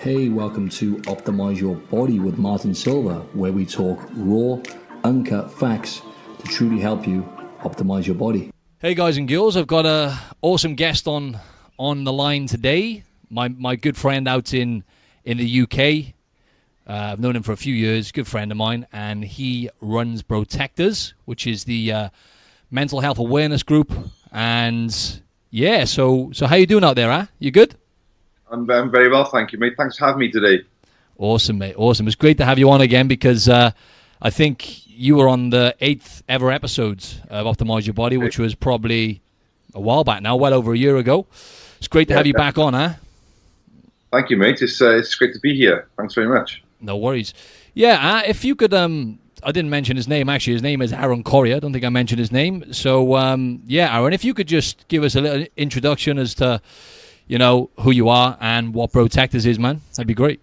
Hey, welcome to Optimize Your Body with Martin Silva, where we talk raw, uncut facts to truly help you optimize your body. Hey guys and girls, I've got a awesome guest on the line today. My good friend out in the UK. I've known him for a few years, good friend of mine, and he runs Brotectors, which is the mental health awareness group. And yeah, so how you doing out there, huh? You good? I'm very well, thank you, mate. Thanks for having me today. Awesome, mate. Awesome. It's great to have you on again because I think you were on the 8th ever episode of Optimize Your Body, which was probably a while back now, well over a year ago. It's great to have you back on, huh? Thank you, mate. It's great to be here. Thanks very much. No worries. Yeah, if you could, I didn't mention his name, actually. His name is Aaron Corria. I don't think I mentioned his name. So, yeah, Aaron, if you could just give us a little introduction as to, you know, who you are and what Brotectors is, man. That'd be great.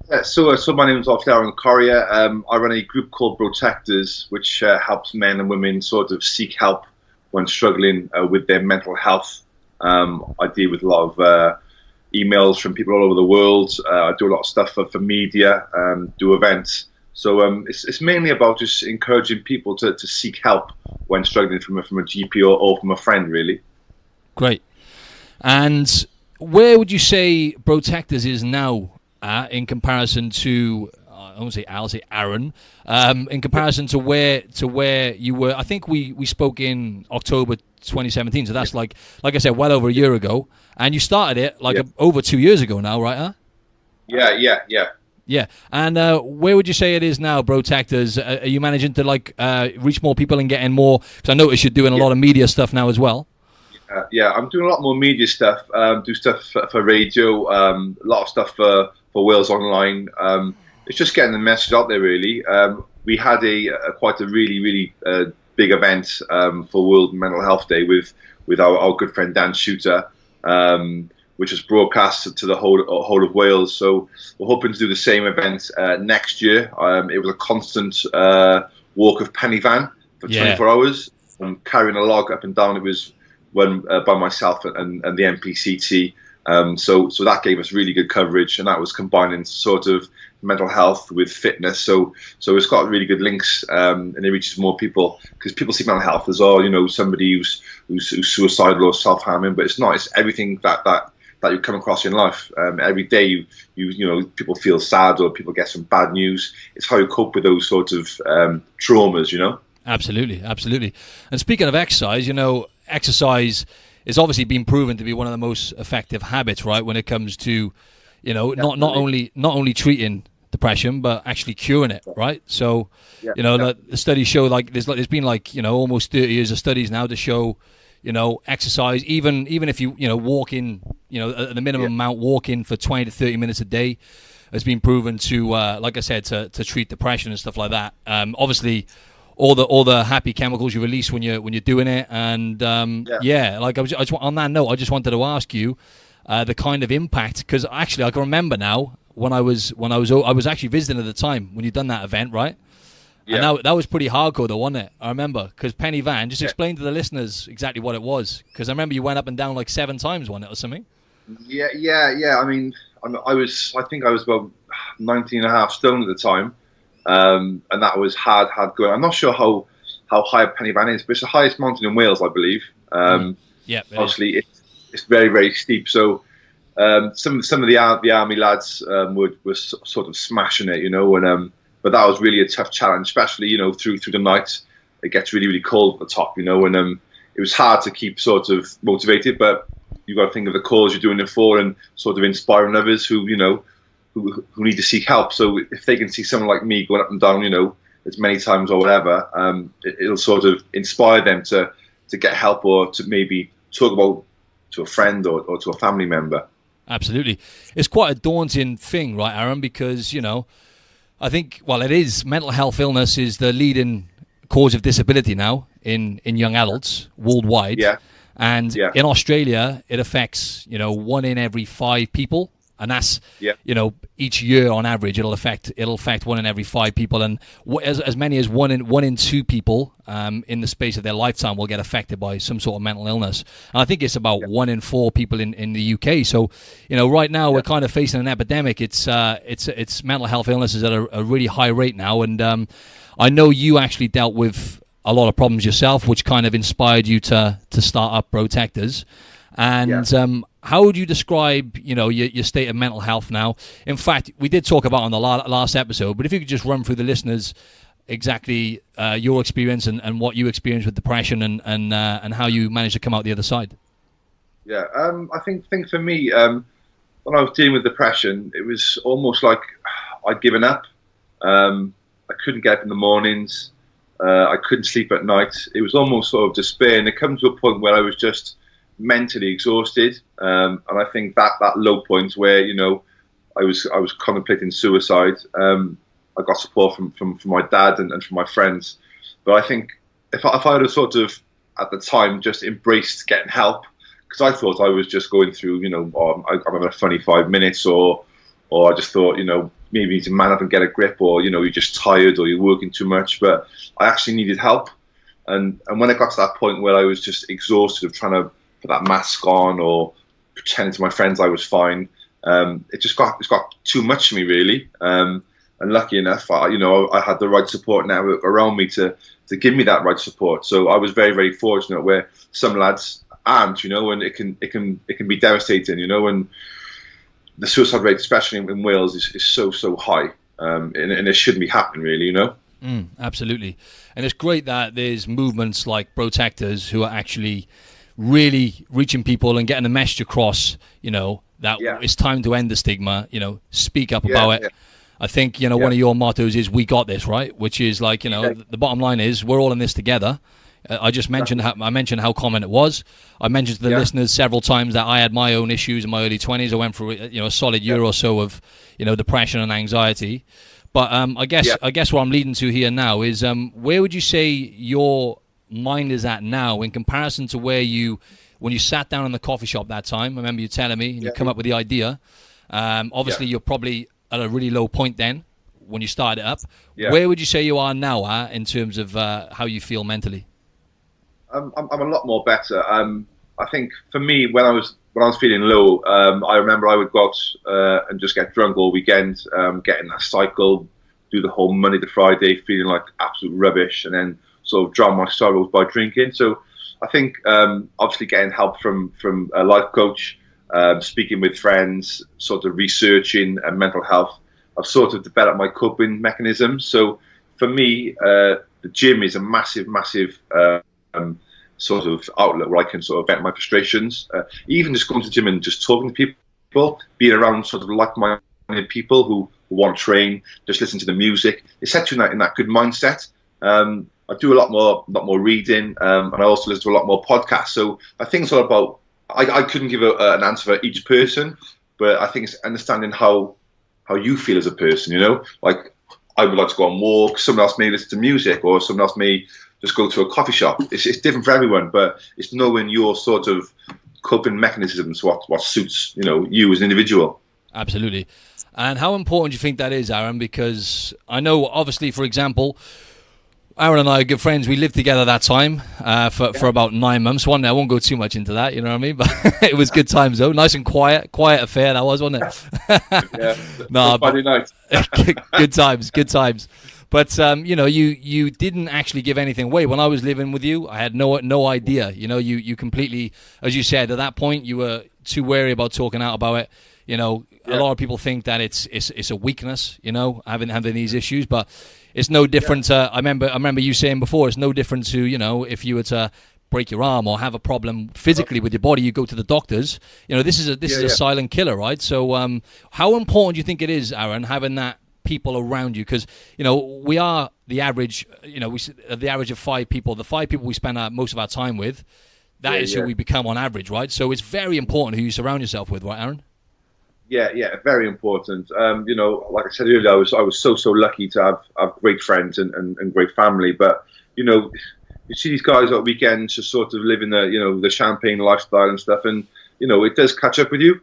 Yeah, so my name is obviously Aaron Corria. I run a group called Brotectors, which helps men and women sort of seek help when struggling with their mental health. I deal with a lot of emails from people all over the world. I do a lot of stuff for media, do events. So it's mainly about just encouraging people to seek help when struggling from a GP or from a friend, really. Great. And where would you say Brotectors is now in comparison to, I'll say Aaron, in comparison to where you were? I think we spoke in October 2017, so that's like I said, well over a year ago. And you started it over 2 years ago now, right? Huh? Yeah. And where would you say it is now, Brotectors? Are you managing to reach more people and getting more? Because I notice you're doing a lot of media stuff now as well. Yeah, I'm doing a lot more media stuff. Do stuff for radio, a lot of stuff for Wales Online. It's just getting the message out there, really. We had quite a really big event for World Mental Health Day with our good friend Dan Shooter, which was broadcast to the whole of Wales. So we're hoping to do the same event next year. It was a constant walk of penny van for 24 hours, carrying a log up and down. It was run by myself and the NPCT. So that gave us really good coverage, and that was combining sort of mental health with fitness. So it's got really good links, and it reaches more people because people see mental health as all, you know, somebody who's suicidal or self-harming, but it's not. It's everything that you come across in life. Every day you know people feel sad or people get some bad news. It's how you cope with those sort of traumas, you know. Absolutely. And speaking of exercise, you know, exercise is obviously been proven to be one of the most effective habits, right? When it comes to, you know, not only treating depression but actually curing it, right? So, you know, the studies show there's been almost 30 years of studies now to show, you know, exercise, even if you walk in, you know, at the minimum amount, walking for 20 to 30 minutes a day has been proven to, like I said, to treat depression and stuff like that. Obviously, all the happy chemicals you release when you're doing it, and like I just on that note, I just wanted to ask you the kind of impact, because actually I can remember now when I was actually visiting at the time when you done that event, right? Yeah. And that was pretty hardcore, though, wasn't it? I remember, because Penny Van, just explain to the listeners exactly what it was, because I remember you went up and down like 7 times, wasn't it, or something? Yeah. I mean, I think I was about 19 and a half stone at the time. And that was hard going. I'm not sure how high Penny Van is, but it's the highest mountain in Wales, I believe. Obviously, it's very, very steep. So some of the army lads were sort of smashing it, you know. And but that was really a tough challenge, especially, you know, through the night. It gets really, really cold at the top, you know, and it was hard to keep sort of motivated. But you've got to think of the cause you're doing it for, and sort of inspiring others who, you know, who need to seek help. So if they can see someone like me going up and down, you know, as many times or whatever, it'll sort of inspire them to get help, or to maybe talk about to a friend or to a family member. Absolutely. It's quite a daunting thing, right, Aaron? Because, you know, I think, well, it is. Mental health illness is the leading cause of disability now in young adults worldwide. Yeah. And in Australia, it affects, you know, 1 in every 5 people And that's, Yeah. each year on average, it'll affect 1 in every 5 people, and as many as 1 in 2 people in the space of their lifetime will get affected by some sort of mental illness. And I think it's about 1 in 4 people in the UK. So, right now we're kind of facing an epidemic. It's mental health illnesses at a really high rate now. And I know you actually dealt with a lot of problems yourself, which kind of inspired you to start up Brotectors. And how would you describe, your state of mental health now? In fact, we did talk about it on the last episode, but if you could just run through the listeners exactly your experience and what you experienced with depression and how you managed to come out the other side. Yeah, I think for me, when I was dealing with depression, it was almost like I'd given up. I couldn't get up in the mornings. I couldn't sleep at night. It was almost sort of despair, and it comes to a point where I was just mentally exhausted. And I think that low point where I was contemplating suicide. I got support from my dad and from my friends. But I think if I had a sort of at the time just embraced getting help, because I thought I was just going through, I'm having a funny 5 minutes, or I just thought, maybe you need to man up and get a grip, or you're just tired, or you're working too much. But I actually needed help, and when I got to that point where I was just exhausted of trying to put that mask on or pretending to my friends I was fine, it got too much for me, really. And lucky enough, I had the right support network around me to give me that right support. So I was very, very fortunate, where some lads aren't, and it can be devastating, and the suicide rate, especially in Wales, is so high, and it shouldn't be happening, really, Absolutely. And it's great that there's movements like Brotectors who are actually really reaching people and getting the message across, that it's time to end the stigma, speak up about it. I think, one of your mottos is "we got this," right? Which is like, the bottom line is we're all in this together. I just mentioned how common it was. I mentioned to the listeners several times that I had my own issues in my early 20s. I went through a solid year or so of depression and anxiety. But I guess what I'm leading to here now is where would you say your mind is at now in comparison to when you sat down in the coffee shop that time? I remember you telling me, and you come up with the idea. Obviously, you're probably at a really low point then when you started it up. Where would you say you are now in terms of how you feel mentally? I'm a lot more better. I think for me, when I was feeling low, I remember I would go out and just get drunk all weekend, get in that cycle, do the whole Monday to Friday, feeling like absolute rubbish, and then sort of drown my sorrows by drinking. So I think obviously getting help from a life coach, speaking with friends, sort of researching mental health, I've sort of developed my coping mechanisms. So for me, the gym is a massive sort of outlet where I can sort of vent my frustrations. Even just going to the gym and just talking to people, being around sort of like-minded people who want to train, just listen to the music. It sets you in that good mindset. I do a lot more reading, and I also listen to a lot more podcasts. So I think it's all about. I couldn't give an answer for each person, but I think it's understanding how you feel as a person. Like I would like to go on walks. Someone else may listen to music, or someone else may just go to a coffee shop. It's different for everyone, but it's knowing your sort of coping mechanisms, what suits you as an individual. Absolutely. And how important do you think that is, Aaron? Because I know, obviously, for example, Aaron and I are good friends. We lived together that time for about 9 months. One day, I won't go too much into that, you know what I mean? But it was good times, though. Nice and quiet affair that was, wasn't it? No, Friday night. Good times. But you didn't actually give anything away. When I was living with you, I had no idea. You completely, as you said, at that point you were too wary about talking out about it. A lot of people think that it's a weakness, having these issues, but it's no different. I remember you saying before, it's no different to if you were to break your arm or have a problem physically with your body, you go to the doctors. This is a silent killer, right? So how important do you think it is, Aaron, having that people around you? Because we are the average. The average of 5 people. The 5 people we spend most of our time with, that is who we become on average, right? So it's very important who you surround yourself with, right, Aaron? Yeah, very important. Like I said earlier, I was so lucky to have great friends and great family. But you see these guys at weekends just sort of living the champagne lifestyle and stuff, and it does catch up with you.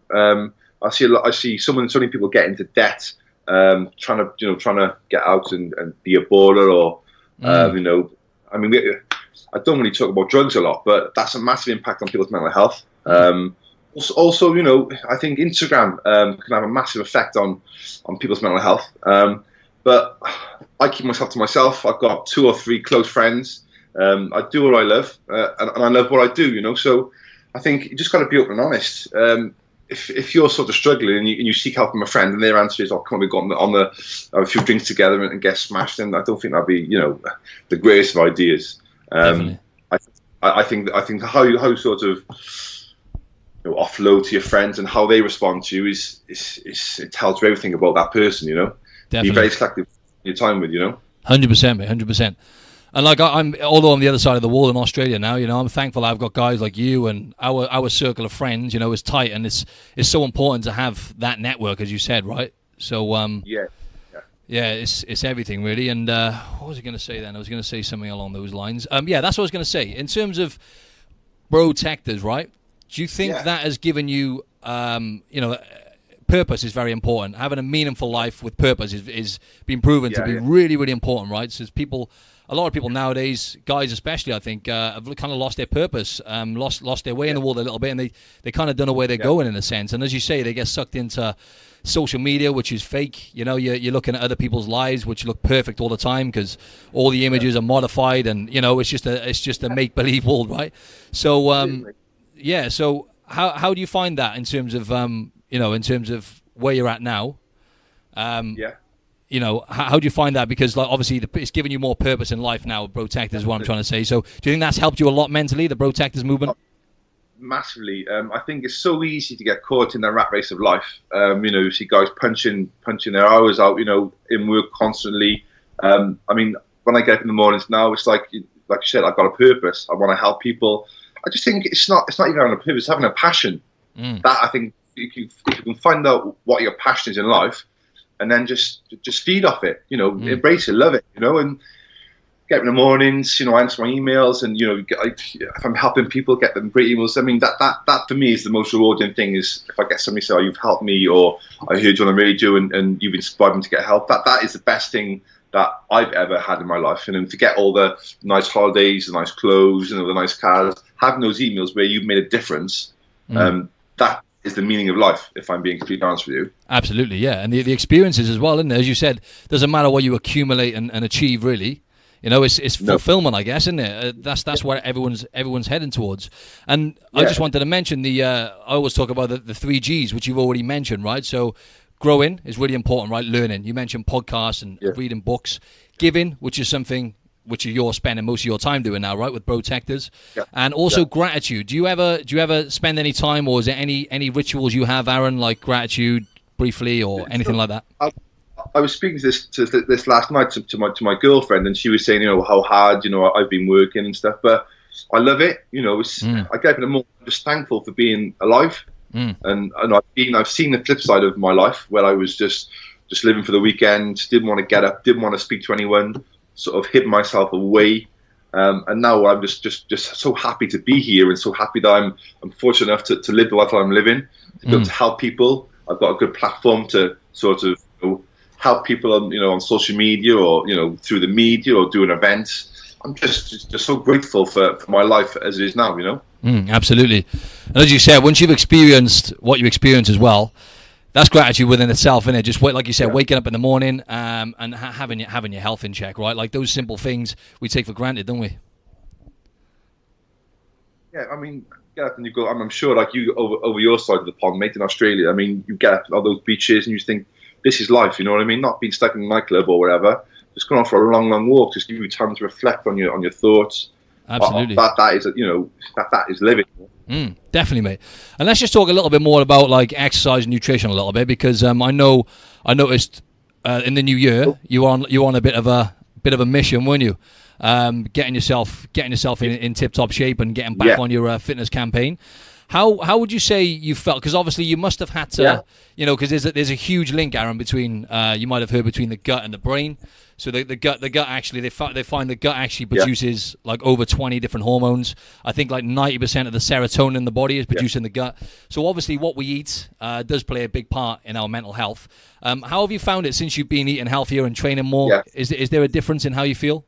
I see so many people get into debt, trying to get out and be a baller, or I mean, I don't really talk about drugs a lot, but that's a massive impact on people's mental health. Also, I think Instagram can have a massive effect on people's mental health. But I keep myself to myself. I've got 2 or 3 close friends. I do what I love, and I love what I do. So I think you just got to be open and honest. If you're sort of struggling and you seek help from a friend, and their answer is, "Oh, come on, we go on the have a few drinks together and get smashed," then I don't think that'd be the greatest of ideas. I think how you sort of offload to your friends and how they respond to you is it tells you everything about that person. Definitely. Be very selective your time with. 100%, mate, 100%. And like although I'm the other side of the wall in Australia now, I'm thankful I've got guys like you, and our circle of friends, is tight, and it's so important to have that network, as you said, right? So it's everything really. And what was I going to say then? I was going to say something along those lines. That's what I was going to say. In terms of Brotectors, right? Do you think that has given you, purpose is very important. Having a meaningful life with purpose is being proven to be really, really important, right? So a lot of people nowadays, guys especially, I think, have kind of lost their purpose, lost their way in the world a little bit, and they kind of don't know where they're going in a sense. And as you say, they get sucked into social media, which is fake. You're looking at other people's lives, which look perfect all the time because all the images are modified, and it's just a make believe world, right? So so how do you find that in terms of in terms of where you're at now? How do you find that? Because obviously it's giving you more purpose in life now. Protectors is what I'm trying to say. So do you think that's helped you a lot mentally, the Protectors movement? Massively. I think it's so easy to get caught in the rat race of life. You see guys punching their hours out, in work constantly. I mean, when I get up in the mornings now, it's like you said, I've got a purpose. I want to help people. I just think it's not even having a purpose, it's having a passion. That I think if you can find out what your passion is in life, and then just feed off it, embrace it, love it, and get up in the mornings, answer my emails, and if I'm helping people, get them great emails. I mean, that for me is the most rewarding thing. Is if I get somebody say, "Oh, you've helped me," or "I heard you on the radio and you've inspired me to get help." That is the best thing that I've ever had in my life. And then to get all the nice holidays, the nice clothes, the nice cars, having those emails where you've made a difference, that is the meaning of life, if I'm being completely honest with you. Absolutely, yeah. And the experiences as well, isn't it? As you said, doesn't matter what you accumulate and achieve, really. It's fulfillment, I guess, isn't it? That's where everyone's heading towards. And I just wanted to mention I always talk about the 3 Gs, which you've already mentioned, right? So growing is really important, right? Learning. You mentioned podcasts and reading books. Giving, which is something which you're spending most of your time doing now, right, with Brotectors, and also gratitude. Do you ever spend any time, or is there any rituals you have, Aaron, like gratitude briefly or anything like that? I was speaking to this last night to my girlfriend, and she was saying, how hard I've been working and stuff, but I love it. I get up in the morning, I'm just thankful for being alive, and I've seen the flip side of my life where I was just living for the weekend, didn't want to get up, didn't want to speak to anyone. Sort of hid myself away, and now I'm just so happy to be here, and so happy that I'm fortunate enough to live the life I'm living, to be able to help people. I've got a good platform to sort of help people on social media, or through the media, or doing events. I'm just so grateful for my life as it is now. Absolutely. And as you said, once you've experienced what you experience as well, that's gratitude within itself, isn't it? Just like you said, waking up in the morning and having your health in check, right? Like those simple things we take for granted, don't we? Yeah, I mean, get up and you go. I'm sure, like you over your side of the pond, mate, in Australia. I mean, you get up on those beaches and you think, this is life. You know what I mean? Not being stuck in a nightclub or whatever. Just going on for a long, long walk. Just give you time to reflect on your thoughts. Absolutely. That is living. Definitely, mate. And let's just talk a little bit more about like exercise and nutrition a little bit, because I noticed in the new year you on a bit of a mission, weren't you? Getting yourself in tip top shape and getting back on your fitness campaign. How would you say you felt? Because obviously you must have had to, because there's a huge link, Aaron, between you might have heard between the gut and the brain. So the gut actually they find the gut actually produces like over 20 different hormones. I think like 90% of the serotonin in the body is produced in the gut. So obviously what we eat does play a big part in our mental health. How have you found it since you've been eating healthier and training more? Yeah. Is there a difference in how you feel?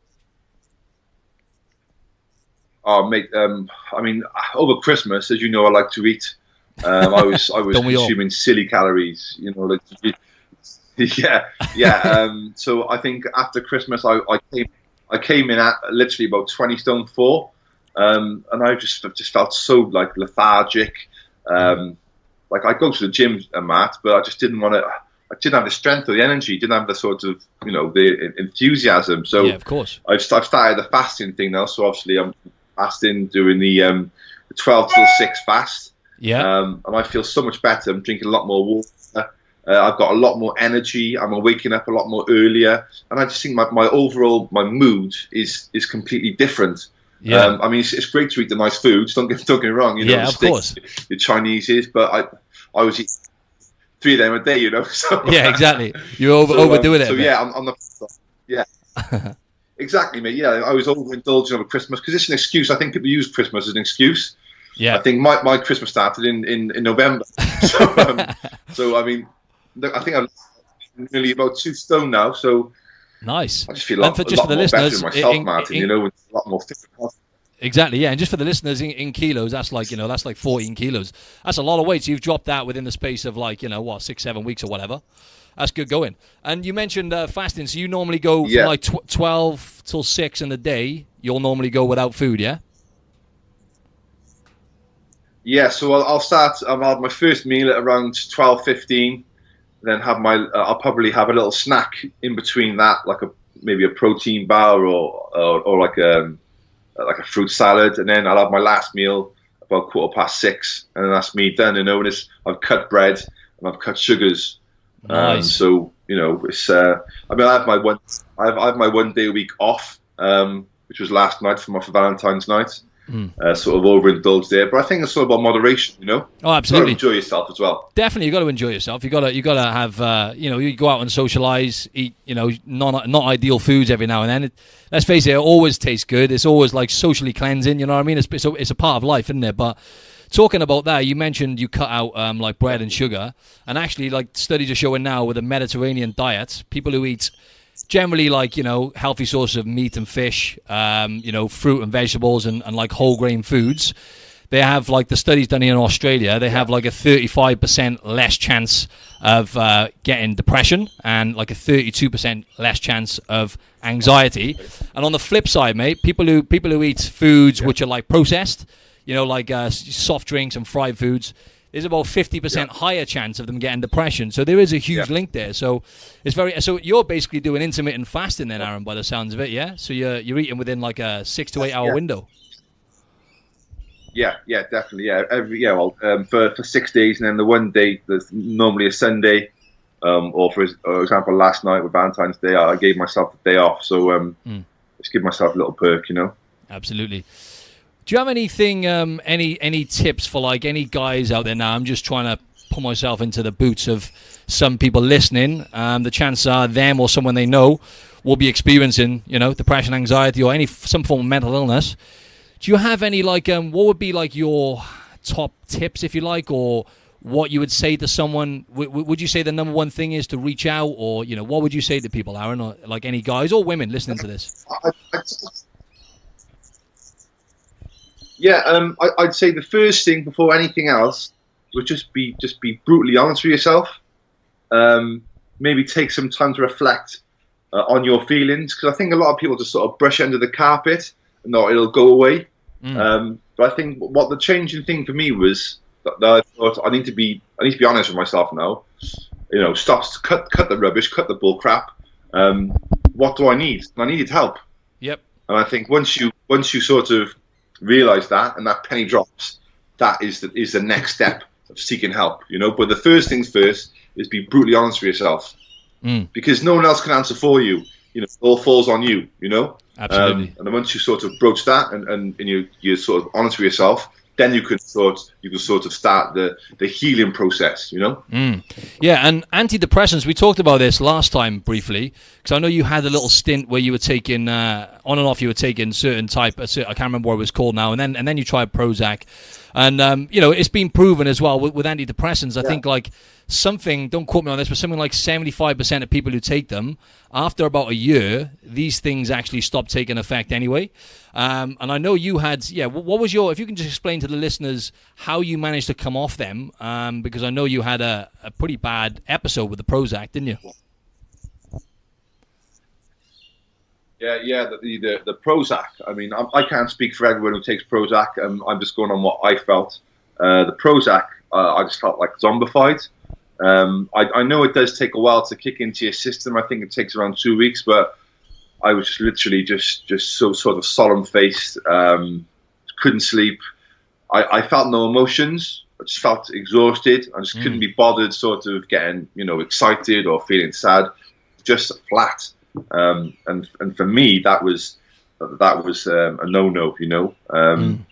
Oh, mate. I mean, over Christmas, as you know, I like to eat. I was consuming silly calories. Like. So I think after Christmas, I came in at literally about 20 stone 4, and I just felt so like lethargic. Like I go to the gym, Matt, but I just didn't want to. I didn't have the strength or the energy. Didn't have the sort of the enthusiasm. So yeah, of course, I've started the fasting thing now. So obviously I'm fasting, doing the 12 till 6 fast. Yeah, and I feel so much better. I'm drinking a lot more water. I've got a lot more energy. I'm waking up a lot more earlier, and I just think my overall mood is completely different. Yeah. I mean, it's great to eat the nice foods. Don't get me wrong. Yeah, of course. The Chinese is, but I was eating 3 of them a day. So yeah, exactly. You're overdoing it. So yeah, I'm the exactly, mate. Yeah, I was overindulging over Christmas because it's an excuse. I think people use Christmas as an excuse. Yeah. I think my Christmas started in November. So I mean. I think I'm nearly about 2 stone now, so nice. I just feel a lot more better in myself, Martin. A lot more fit. Exactly, yeah. And just for the listeners, in kilos, that's like 14 kilos. That's a lot of weight. So you've dropped that within the space of 6-7 weeks or whatever. That's good going. And you mentioned fasting, so you normally go from 12 till 6 in the day. You'll normally go without food, yeah? Yeah. So I'll start. I'll have my first meal at around 12:15. Then have I'll probably have a little snack in between that, like maybe a protein bar or like a fruit salad, and then I'll have my last meal about 6:15, and then that's me done. I've cut bread and I've cut sugars. Nice. So it's. I have my 1 day a week off, which was last night for Valentine's night. Sort of overindulged there, but I think it's sort of about moderation, Oh, absolutely. You got to enjoy yourself as well. Definitely, you got to enjoy yourself. You got to have, you go out and socialize, eat, not ideal foods every now and then. Let's face it always tastes good. It's always like socially cleansing. You know what I mean? It's a part of life, isn't it? But talking about that, you mentioned you cut out like bread and sugar, and actually, like studies are showing now with a Mediterranean diet, people who eat generally healthy sources of meat and fish, fruit and vegetables and like whole grain foods, they have like the studies done in Australia, they have like a 35% less chance of getting depression and like a 32% less chance of anxiety. And on the flip side, mate, people who eat foods which are like processed, like soft drinks and fried foods, there's about 50% higher chance of them getting depression. So there is a huge link there. So so you're basically doing intermittent fasting then, Aaron, by the sounds of it, yeah? So you're eating within like a 6 to 8 hour window. Yeah, definitely. Yeah, for 6 days, and then the 1 day that's normally a Sunday, or for example, last night with Valentine's Day, I gave myself a day off. So just give myself a little perk, Absolutely. Do you have anything, any tips for like any guys out there now? I'm just trying to put myself into the boots of some people listening. The chances are them or someone they know will be experiencing, depression, anxiety, or some form of mental illness. Do you have any what would be like your top tips, if you like, or what you would say to someone? Would you say the number one thing is to reach out, or what would you say to people, Aaron, or like any guys or women listening to this? Yeah, I'd say the first thing before anything else would just be brutally honest with yourself. Maybe take some time to reflect on your feelings, because I think a lot of people just sort of brush it under the carpet and it'll go away. But I think what the changing thing for me was that I thought I need to be honest with myself now. Stop, cut the rubbish, cut the bull crap. What do I need? I needed help. Yep. And I think once you sort of realize that, and that penny drops, that is the next step of seeking help, but the first things first is be brutally honest with yourself, because no one else can answer for you. It all falls on you. Absolutely. And then once you sort of broach that and you're sort of honest with yourself, then you could sort of start the healing process, you know. Yeah, and antidepressants, we talked about this last time briefly, because I know you had a little stint where you were taking on and off, you were taking certain type, I can't remember what it was called now, and then you tried Prozac, and you know, it's been proven as well with antidepressants. I think like something, don't quote me on this, but something like 75% of people who take them, after about a year, these things actually stop taking effect anyway. And I know you had, what was your, if you can just explain to the listeners how you managed to come off them, because I know you had a pretty bad episode with the Prozac, didn't you? Yeah, the Prozac. I mean, I can't speak for everyone who takes Prozac. I'm just going on what I felt. The Prozac, I just felt like zombified. I know it does take a while to kick into your system. I think it takes around 2 weeks, but I was just literally just so sort of solemn-faced, couldn't sleep. I felt no emotions. I just felt exhausted. I just couldn't be bothered sort of getting, you know, excited or feeling sad. Just flat. And for me, that was a no-no, you know. And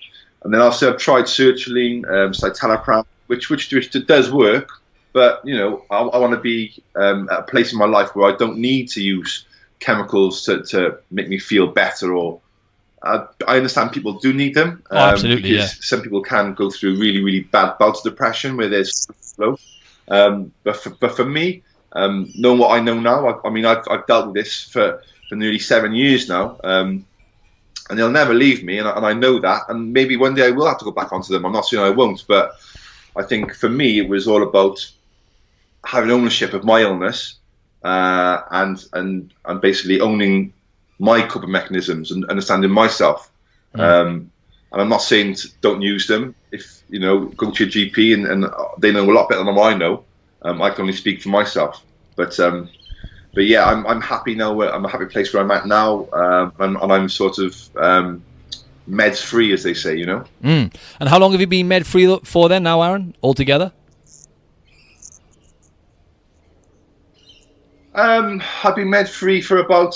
then also I've tried sertraline, citalopram, which does work. But, you know, I want to be at a place in my life where I don't need to use chemicals to make me feel better. Or I understand people do need them. Absolutely, because some people can go through really, really bad bouts of depression where there's flow. But for me, knowing what I know now, I mean, I've dealt with this for nearly 7 years now. And they'll never leave me, and I know that. And maybe one day I will have to go back onto them. I'm not saying I won't, but I think for me it was all about having ownership of my illness, and basically owning my coping mechanisms and understanding myself. And I'm not saying don't use them. If you know, go to your GP and they know a lot better than I know. I can only speak for myself. But yeah, I'm happy now. I'm a happy place where I'm at now, and I'm sort of meds free, as they say, you know. And how long have you been med free for then now, Aaron, altogether? I've been med free for about,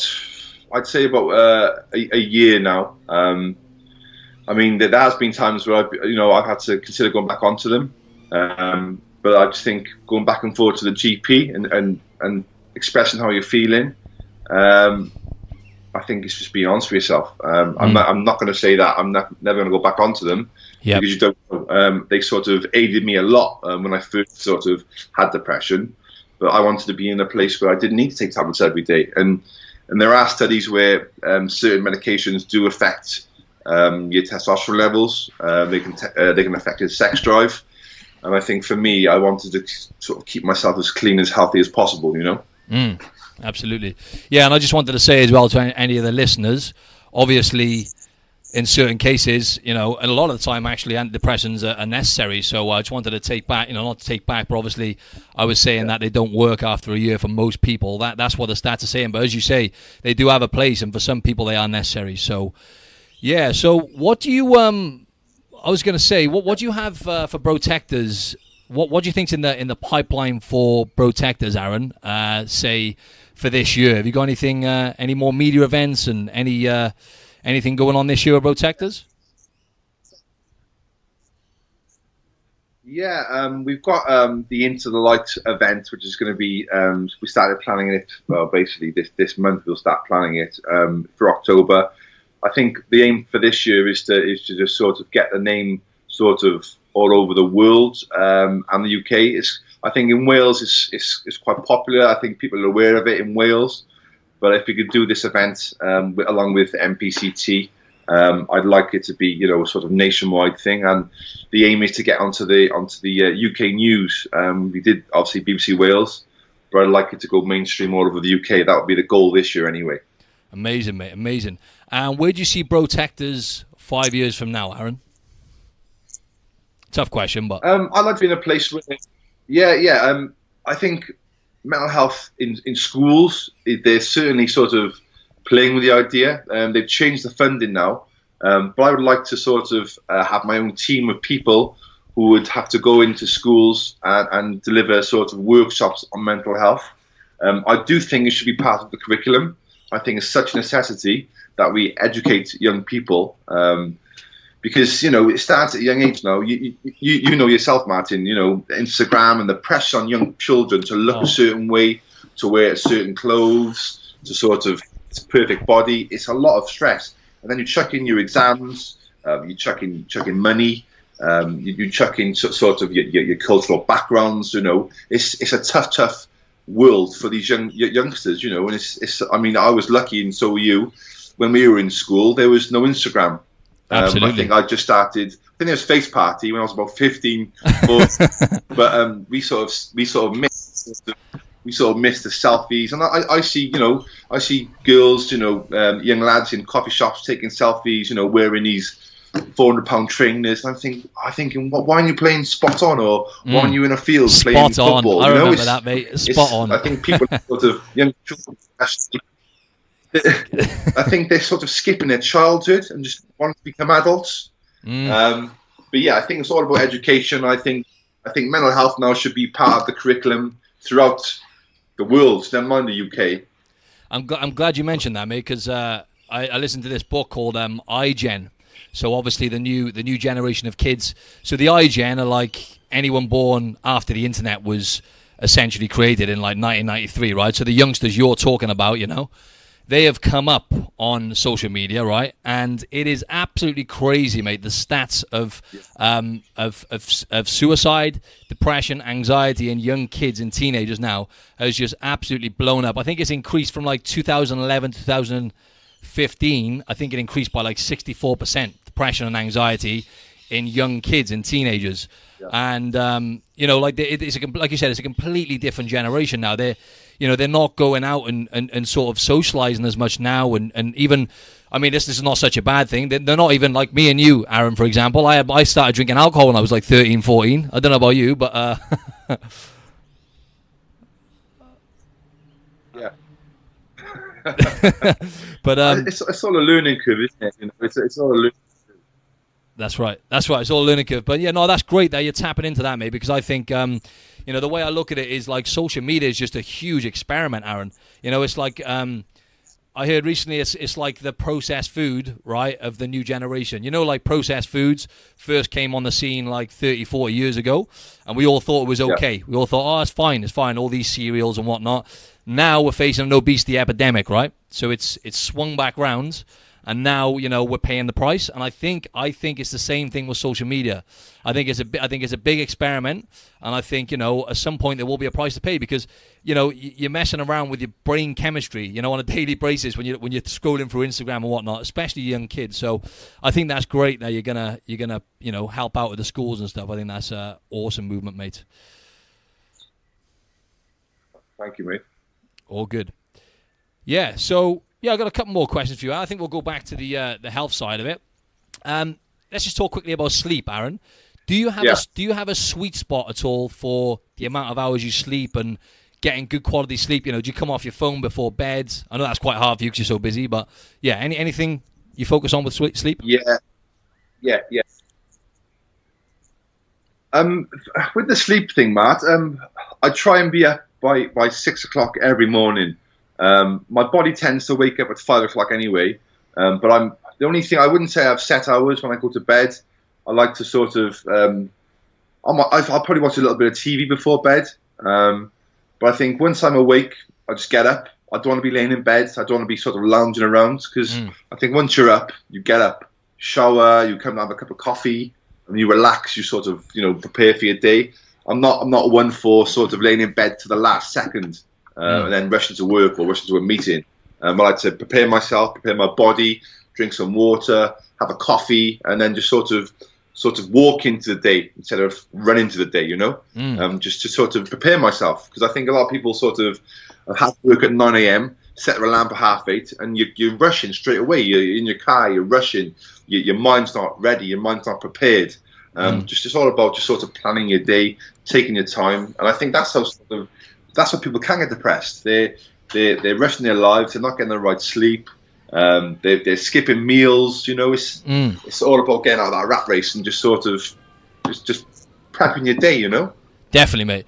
I'd say about a year now. I mean, there has been times where I've had to consider going back onto them. But I just think going back and forth to the GP and expressing how you're feeling, I think it's just being honest with yourself. I'm not going to say that I'm never going to go back onto them, because you don't. They sort of aided me a lot when I first sort of had depression, but I wanted to be in a place where I didn't need to take tablets every day. And there are studies where certain medications do affect your testosterone levels. They can affect your sex drive. And I think for me, I wanted to sort of keep myself as clean, as healthy as possible, you know? Absolutely. Yeah, and I just wanted to say as well to any of the listeners, obviously, in certain cases, you know, and a lot of the time, actually, antidepressants are necessary. So I just wanted to take back, not to take back, but obviously I was saying that they don't work after a year for most people. That's what the stats are saying. But as you say, they do have a place, and for some people, they are necessary. So, yeah. So what do you... I was going to say, what do you have for Brotectors? What do you think's in the pipeline for Brotectors, Aaron? Say for this year, have you got anything, any more media events and anything going on this year with Brotectors? Yeah, we've got the Into the Light event, which is going to be. We started planning it. Well, basically this month we'll start planning it for October. I think the aim for this year is to just sort of get the name sort of all over the world, and the UK. I think in Wales it's quite popular. I think people are aware of it in Wales. But if we could do this event along with MPCT, I'd like it to be a sort of nationwide thing. And the aim is to get onto the UK news. We did obviously BBC Wales, but I'd like it to go mainstream all over the UK. That would be the goal this year anyway. Amazing, mate, amazing. And where do you see Brotectors 5 years from now, Aaron? Tough question, but I'd like to be in a place where, I think mental health in schools, they're certainly sort of playing with the idea. They've changed the funding now, but I would like to sort of have my own team of people who would have to go into schools and deliver sort of workshops on mental health. I do think it should be part of the curriculum. I think it's such a necessity that we educate young people. because it starts at a young age now. You know yourself, Martin. Instagram and the pressure on young children to look a certain way, to wear certain clothes, to sort of perfect body. It's a lot of stress, and then you chuck in your exams, you chuck in money, you chuck in sort of your cultural backgrounds. It's a tough world for these youngsters. And it's. I mean, I was lucky, and so were you. When we were in school, there was no Instagram. Absolutely. I think I just started. I think there was Face Party when I was about 15, 14, but we sort of missed the selfies. And I see girls, young lads in coffee shops taking selfies, wearing these £400 trainers. And I'm thinking, why aren't you playing spot on, or why aren't you in a field playing football? I remember that, mate. Spot on. I think people sort of young children. I think they're sort of skipping their childhood and just want to become adults. But yeah, I think it's all about education. I think mental health now should be part of the curriculum throughout the world, never mind the UK. I'm glad you mentioned that, mate, because I listened to this book called iGen. So obviously the new generation of kids. So the iGen are like anyone born after the internet was essentially created in like 1993, right? So the youngsters you're talking about, they have come up on social media, right? And it is absolutely crazy, mate. The stats of suicide, depression, anxiety in young kids and teenagers now has just absolutely blown up. I think it's increased from like 2011 to 2015. I think it increased by like 64%, depression and anxiety in young kids and teenagers. Yeah. And, like you said, it's a completely different generation now. They're not going out and sort of socializing as much now. And even, I mean, this is not such a bad thing. They're not even like me and you, Aaron, for example. I started drinking alcohol when I was like 13, 14. I don't know about you, but... Yeah. But it's all a learning curve, isn't it? It's all a learning curve. That's right. It's all a learning curve. But yeah, no, that's great that you're tapping into that, mate, because I think, the way I look at it is like social media is just a huge experiment, Aaron. It's like, I heard recently it's like the processed food, right, of the new generation. Like processed foods first came on the scene like 30, 40 years ago, and we all thought it was okay. Yeah. We all thought, it's fine, all these cereals and whatnot. Now we're facing an obesity epidemic, right? So it's swung back round. And now, we're paying the price. And I think it's the same thing with social media. I think it's a big experiment. And I think, at some point there will be a price to pay because, you're messing around with your brain chemistry, on a daily basis when you're scrolling through Instagram and whatnot, especially young kids. So I think that's great that you're gonna help out with the schools and stuff. I think that's an awesome movement, mate. Thank you, mate. All good. Yeah. So. Yeah, I've got a couple more questions for you. I think we'll go back to the health side of it. Let's just talk quickly about sleep, Aaron. Do you have a sweet spot at all for the amount of hours you sleep and getting good quality sleep? Do you come off your phone before bed? I know that's quite hard for you because you're so busy, but yeah, anything you focus on with sleep? Yeah. With the sleep thing, Matt, I try and be up by 6 o'clock every morning. My body tends to wake up at 5 o'clock anyway, but the only thing I wouldn't say I have set hours when I go to bed. I like to sort of, I'll probably watch a little bit of TV before bed, but I think once I'm awake, I just get up. I don't want to be laying in bed. I don't want to be sort of lounging around because I think once you're up, you get up, shower, you come and have a cup of coffee, and you relax. You sort of, prepare for your day. I'm not one for sort of laying in bed to the last second. And then rushing to work or rushing to a meeting. I like to prepare myself, prepare my body, drink some water, have a coffee, and then just sort of walk into the day instead of run into the day, just to sort of prepare myself. Because I think a lot of people sort of have to work at 9 a.m., set their alarm for 8:30, and you're rushing straight away. You're in your car, you're rushing, your mind's not ready, your mind's not prepared. It's all about just sort of planning your day, taking your time. And I think that's what people can get depressed. They're rushing their lives. They're not getting the right sleep. They're skipping meals. It's all about getting out of that rat race and just sort of just prepping your day. Definitely, mate.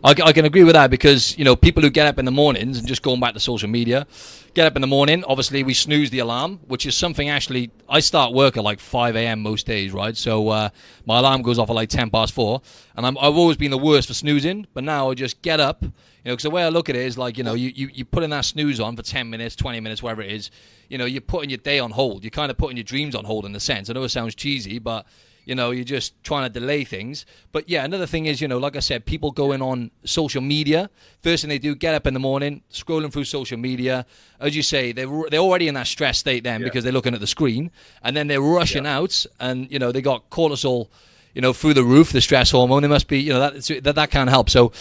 I can agree with that because, you know, people who get up in the mornings, and just going back to social media, get up in the morning, obviously we snooze the alarm, which is something actually, I start work at like 5 a.m. most days, right? So my alarm goes off at like 4:10, and I've always been the worst for snoozing, but now I just get up, you know, because the way I look at it is like, you know, you put in that snooze on for 10 minutes, 20 minutes, whatever it is, you know, you're putting your day on hold. You're kind of putting your dreams on hold in a sense. I know it sounds cheesy, but you know, you're just trying to delay things. But yeah, another thing is, you know, like I said, people going on social media. First thing they do, get up in the morning, scrolling through social media. As you say, they're already in that stress state then because they're looking at the screen. And then they're rushing out and, you know, they got cortisol, you know, through the roof, the stress hormone. It must be, you know, that can't help. So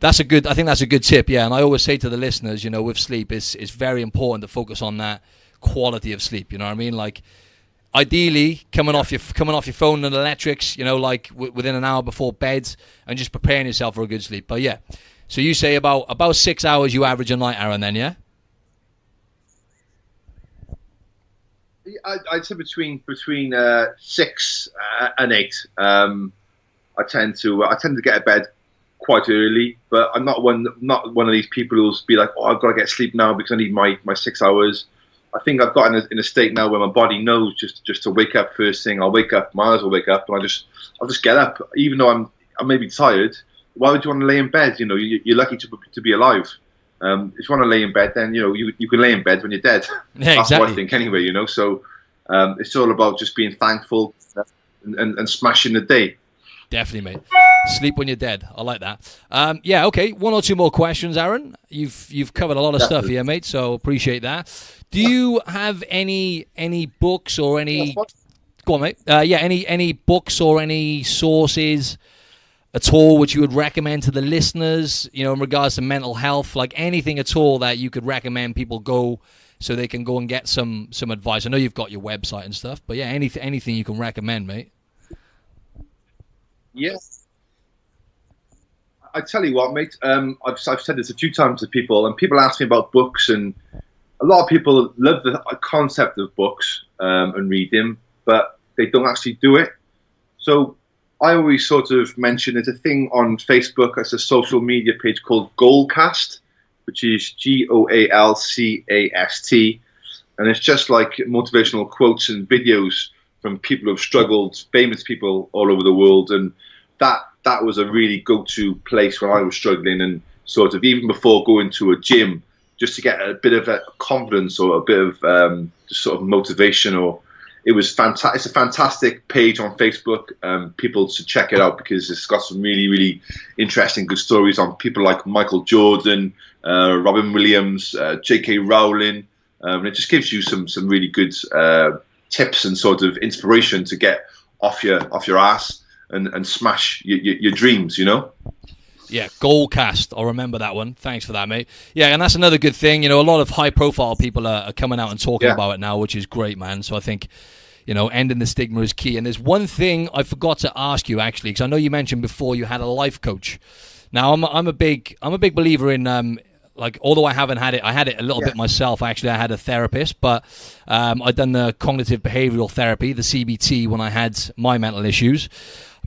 I think that's a good tip, yeah. And I always say to the listeners, you know, with sleep, it's very important to focus on that quality of sleep. You know what I mean? Like, ideally, coming off your phone and electrics, you know, like within an hour before bed, and just preparing yourself for a good sleep. But yeah, so you say about 6 hours you average a night, Aaron, then, yeah? I'd say between 6 and 8. I tend to get to bed quite early, but I'm not one of these people who'll be like, oh, I've got to get sleep now because I need my 6 hours. I think I've got in a state now where my body knows just to wake up first thing. I'll wake up, might as well wake up, and I'll just get up, even though I'm maybe tired. Why would you want to lay in bed? You know, you're lucky to be alive. If you want to lay in bed, then you know you can lay in bed when you're dead. Yeah, That's exactly. what I think anyway. You know, so it's all about just being thankful and smashing the day. Definitely, mate. Sleep when you're dead. I like that. Yeah, okay. One or two more questions, Aaron. You've covered a lot of stuff here, mate. So appreciate that. Do you have any books or any? Go on, mate. Any books or any sources at all which you would recommend to the listeners? You know, in regards to mental health, like anything at all that you could recommend people go so they can go and get some advice. I know you've got your website and stuff, but yeah, anything you can recommend, mate. Yes. I tell you what, mate. I've said this a few times to people, and people ask me about books, and a lot of people love the concept of books and read them, but they don't actually do it. So I always sort of mention there's a thing on Facebook. It's a social media page called Goalcast, which is GOALCAST, and it's just like motivational quotes and videos from people who've struggled, famous people all over the world, and that was a really go-to place when I was struggling, and sort of even before going to a gym, just to get a bit of a confidence or a bit of just sort of motivation. Or it was fantastic. It's a fantastic page on Facebook. People should check it out because it's got some really, really interesting, good stories on people like Michael Jordan, Robin Williams, J.K. Rowling. And it just gives you some really good tips and sort of inspiration to get off your ass and smash your dreams, you know? Yeah, Goalcast. I'll remember that one. Thanks for that, mate. Yeah, and that's another good thing. You know, a lot of high-profile people are coming out and talking about it now, which is great, man. So I think, you know, ending the stigma is key. And there's one thing I forgot to ask you, actually, because I know you mentioned before you had a life coach. Now, I'm a big believer in like, although I haven't had it, I had it a little bit myself. Actually, I had a therapist, but I'd done the cognitive behavioral therapy, the CBT, when I had my mental issues.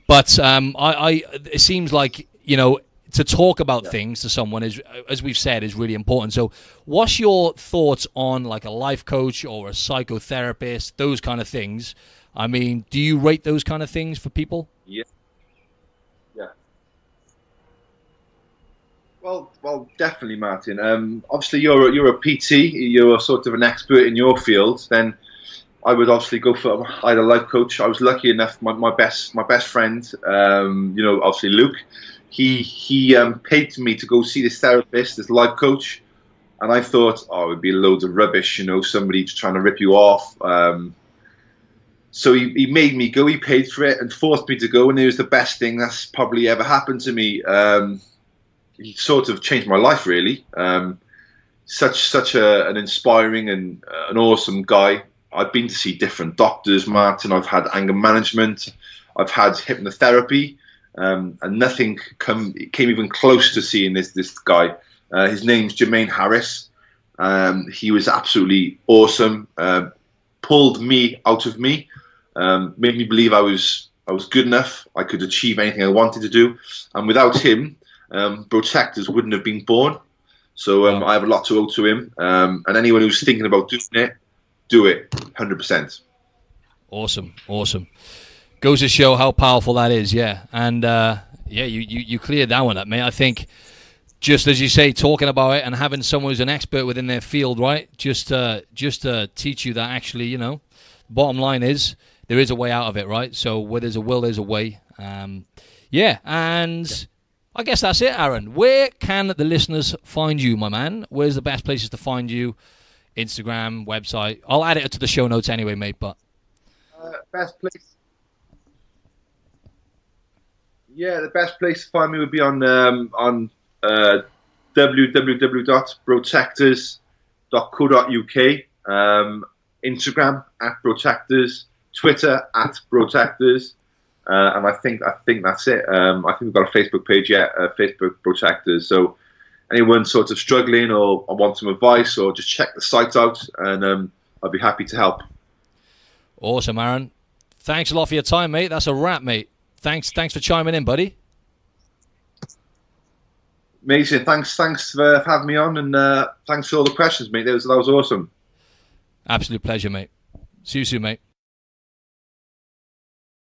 But it seems like, you know, to talk about things to someone is, as we've said, is really important. So what's your thoughts on like a life coach or a psychotherapist, those kind of things? I mean, do you rate those kind of things for people? Yeah. Well, definitely, Martin. Obviously, you're a PT. You're sort of an expert in your field. Then I would obviously go for either life coach. I was lucky enough. My best friend, you know, obviously Luke. He paid me to go see this therapist, this life coach, and I thought, oh, it would be loads of rubbish, you know, somebody just trying to rip you off. So he made me go. He paid for it and forced me to go, and it was the best thing that's probably ever happened to me. He sort of changed my life, really. Such an inspiring and an awesome guy. I've been to see different doctors, Martin. I've had anger management. I've had hypnotherapy. And nothing came even close to seeing this guy. His name's Jermaine Harris. He was absolutely awesome. Pulled me out of me. Made me believe I was good enough. I could achieve anything I wanted to do. And without him, Brotectors wouldn't have been born. So I have a lot to owe to him. And anyone who's thinking about doing it, do it 100%. Awesome. Goes to show how powerful that is, yeah. And you cleared that one up, mate. I think just as you say, talking about it and having someone who's an expert within their field, right? Just to teach you that actually, you know, bottom line is there is a way out of it, right? So where there's a will, there's a way. And I guess that's it, Aaron. Where can the listeners find you, my man? Where's the best places to find you? Instagram, website. I'll add it to the show notes anyway, mate. But best place. Yeah, the best place to find me would be on www.brotectors.co.uk, Instagram @Brotectors, Twitter @Brotectors, and I think that's it. I think we've got a Facebook page yet, Facebook Brotectors. So anyone sort of struggling or want some advice, or just check the site out, and I'll be happy to help. Awesome, Aaron. Thanks a lot for your time, mate. That's a wrap, mate. Thanks for chiming in, buddy. Amazing. Thanks for having me on, and thanks for all the questions, mate. That was awesome. Absolute pleasure, mate. See you soon, mate.